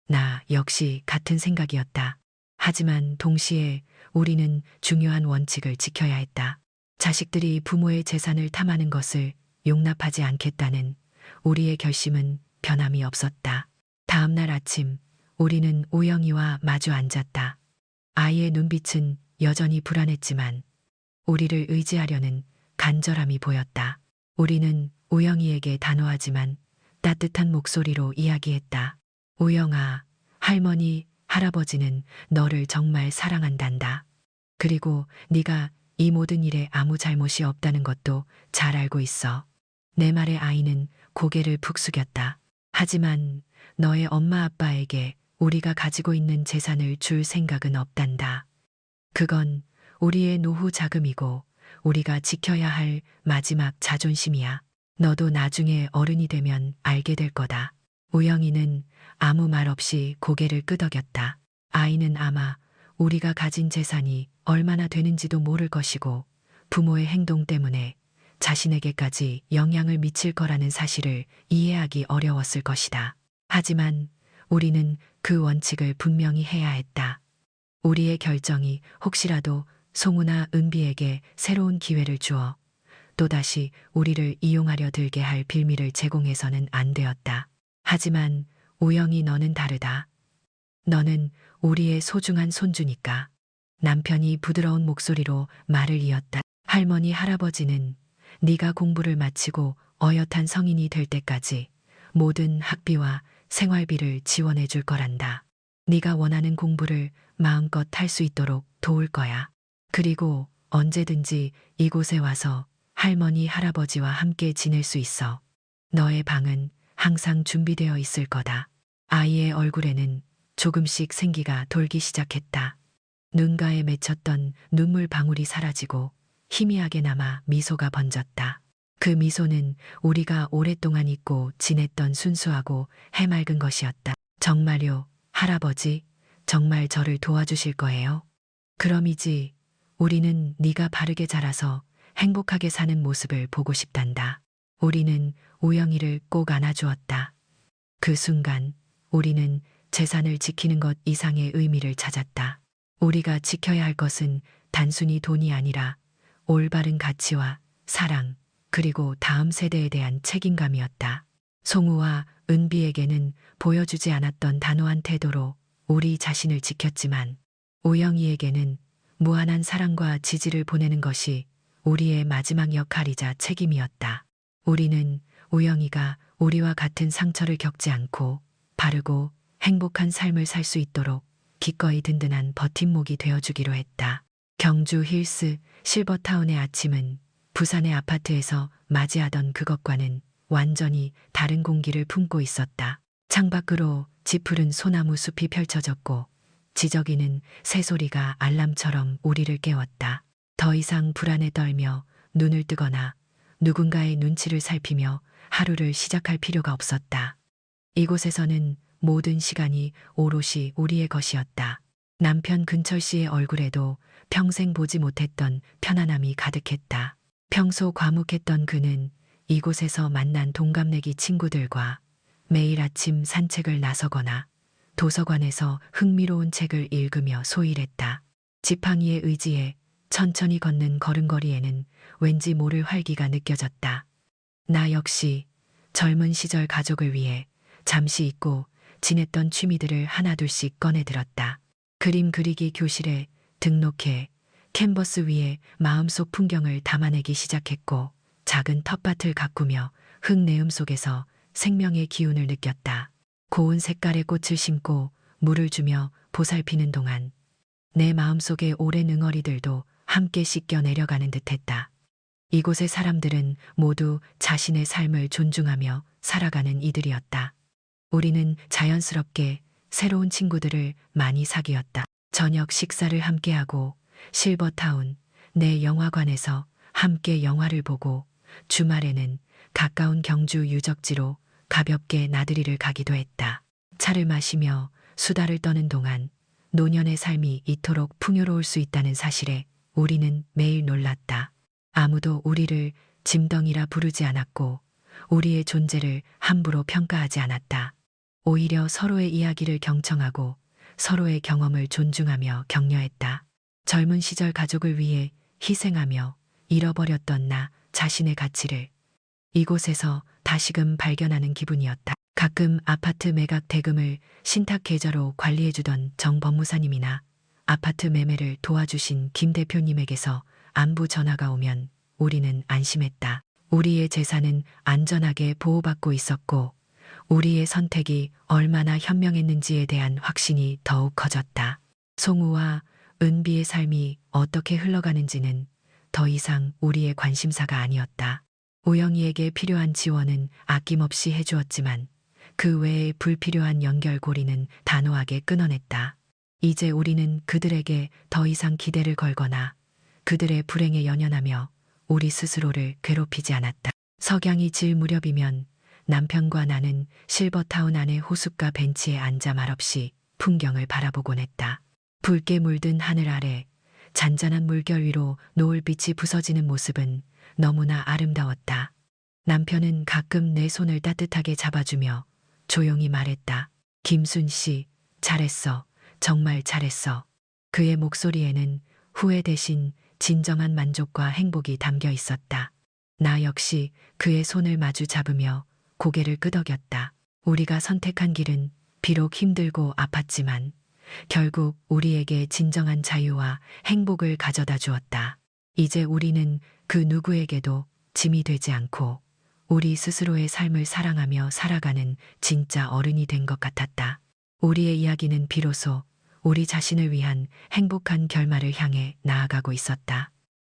나 역시 같은 생각이었다. 하지만 동시에 우리는 중요한 원칙을 지켜야 했다. 자식들이 부모의 재산을 탐하는 것을 용납하지 않겠다는 우리의 결심은 변함이 없었다. 다음 날 아침, 우리는 우영이와 마주 앉았다. 아이의 눈빛은 여전히 불안했지만 우리를 의지하려는 간절함이 보였다. 우리는 우영이에게 단호하지만 따뜻한 목소리로 이야기했다. 우영아, 할머니, 할아버지는 너를 정말 사랑한단다. 그리고 네가 이 모든 일에 아무 잘못이 없다는 것도 잘 알고 있어. 내 말에 아이는 고개를 푹 숙였다. 하지만 너의 엄마 아빠에게 우리가 가지고 있는 재산을 줄 생각은 없단다. 그건 우리의 노후 자금이고 우리가 지켜야 할 마지막 자존심이야. 너도 나중에 어른이 되면 알게 될 거다. 우영이는 아무 말 없이 고개를 끄덕였다. 아이는 아마 우리가 가진 재산이 얼마나 되는지도 모를 것이고 부모의 행동 때문에 자신에게까지 영향을 미칠 거라는 사실을 이해하기 어려웠을 것이다. 하지만 우리는 그 원칙을 분명히 해야 했다. 우리의 결정이 혹시라도 송우나 은비에게 새로운 기회를 주어 또다시 우리를 이용하려 들게 할 빌미를 제공해서는 안 되었다. 하지만 우영이 너는 다르다. 너는 우리의 소중한 손주니까. 남편이 부드러운 목소리로 말을 이었다. 할머니 할아버지는 네가 공부를 마치고 어엿한 성인이 될 때까지 모든 학비와 생활비를 지원해 줄 거란다. 네가 원하는 공부를 마음껏 할 수 있도록 도울 거야. 그리고 언제든지 이곳에 와서 할머니 할아버지와 함께 지낼 수 있어. 너의 방은 항상 준비되어 있을 거다. 아이의 얼굴에는 조금씩 생기가 돌기 시작했다. 눈가에 맺혔던 눈물 방울이 사라지고 희미하게 남아 미소가 번졌다. 그 미소는 우리가 오랫동안 잊고 지냈던 순수하고 해맑은 것이었다. 정말요, 할아버지, 정말 저를 도와주실 거예요? 그럼이지. 우리는 네가 바르게 자라서 행복하게 사는 모습을 보고 싶단다. 우리는 우영이를 꼭 안아주었다. 그 순간 우리는 재산을 지키는 것 이상의 의미를 찾았다. 우리가 지켜야 할 것은 단순히 돈이 아니라 올바른 가치와 사랑, 그리고 다음 세대에 대한 책임감이었다. 송우와 은비에게는 보여주지 않았던 단호한 태도로 우리 자신을 지켰지만 우영이에게는 무한한 사랑과 지지를 보내는 것이 우리의 마지막 역할이자 책임이었다. 우리는 우영이가 우리와 같은 상처를 겪지 않고 바르고 행복한 삶을 살 수 있도록 기꺼이 든든한 버팀목이 되어주기로 했다. 경주 힐스 실버타운의 아침은 부산의 아파트에서 맞이하던 그것과는 완전히 다른 공기를 품고 있었다. 창밖으로 짙푸른 소나무 숲이 펼쳐졌고 지저귀는 새소리가 알람처럼 우리를 깨웠다. 더 이상 불안에 떨며 눈을 뜨거나 누군가의 눈치를 살피며 하루를 시작할 필요가 없었다. 이곳에서는 모든 시간이 오롯이 우리의 것이었다. 남편 근철 씨의 얼굴에도 평생 보지 못했던 편안함이 가득했다. 평소 과묵했던 그는 이곳에서 만난 동갑내기 친구들과 매일 아침 산책을 나서거나 도서관에서 흥미로운 책을 읽으며 소일했다. 지팡이의 의지에 천천히 걷는 걸음걸이에는 왠지 모를 활기가 느껴졌다. 나 역시 젊은 시절 가족을 위해 잠시 잊고 지냈던 취미들을 하나둘씩 꺼내들었다. 그림 그리기 교실에 등록해 캔버스 위에 마음속 풍경을 담아내기 시작했고 작은 텃밭을 가꾸며 흙내음 속에서 생명의 기운을 느꼈다. 고운 색깔의 꽃을 심고 물을 주며 보살피는 동안 내 마음속의 오랜 응어리들도 함께 씻겨 내려가는 듯했다. 이곳의 사람들은 모두 자신의 삶을 존중하며 살아가는 이들이었다. 우리는 자연스럽게 새로운 친구들을 많이 사귀었다. 저녁 식사를 함께하고 실버타운 내 영화관에서 함께 영화를 보고 주말에는 가까운 경주 유적지로 가볍게 나들이를 가기도 했다. 차를 마시며 수다를 떠는 동안 노년의 삶이 이토록 풍요로울 수 있다는 사실에 우리는 매일 놀랐다. 아무도 우리를 짐덩이라 부르지 않았고 우리의 존재를 함부로 평가하지 않았다. 오히려 서로의 이야기를 경청하고 서로의 경험을 존중하며 격려했다. 젊은 시절 가족을 위해 희생하며 잃어버렸던 나 자신의 가치를 이곳에서 다시금 발견하는 기분이었다. 가끔 아파트 매각 대금을 신탁 계좌로 관리해주던 정 법무사님이나 아파트 매매를 도와주신 김 대표님에게서 안부 전화가 오면 우리는 안심했다. 우리의 재산은 안전하게 보호받고 있었고 우리의 선택이 얼마나 현명했는지에 대한 확신이 더욱 커졌다. 송우와 은비의 삶이 어떻게 흘러가는지는 더 이상 우리의 관심사가 아니었다. 우영이에게 필요한 지원은 아낌없이 해주었지만 그 외에 불필요한 연결고리는 단호하게 끊어냈다. 이제 우리는 그들에게 더 이상 기대를 걸거나 그들의 불행에 연연하며 우리 스스로를 괴롭히지 않았다. 석양이 질 무렵이면 남편과 나는 실버타운 안의 호숫가 벤치에 앉아 말없이 풍경을 바라보곤 했다. 붉게 물든 하늘 아래 잔잔한 물결 위로 노을빛이 부서지는 모습은 너무나 아름다웠다. 남편은 가끔 내 손을 따뜻하게 잡아주며 조용히 말했다. 김순 씨, 잘했어. 정말 잘했어. 그의 목소리에는 후회 대신 진정한 만족과 행복이 담겨 있었다. 나 역시 그의 손을 마주 잡으며 고개를 끄덕였다. 우리가 선택한 길은 비록 힘들고 아팠지만 결국 우리에게 진정한 자유와 행복을 가져다 주었다. 이제 우리는 그 누구에게도 짐이 되지 않고 우리 스스로의 삶을 사랑하며 살아가는 진짜 어른이 된 것 같았다. 우리의 이야기는 비로소 우리 자신을 위한 행복한 결말을 향해 나아가고 있었다.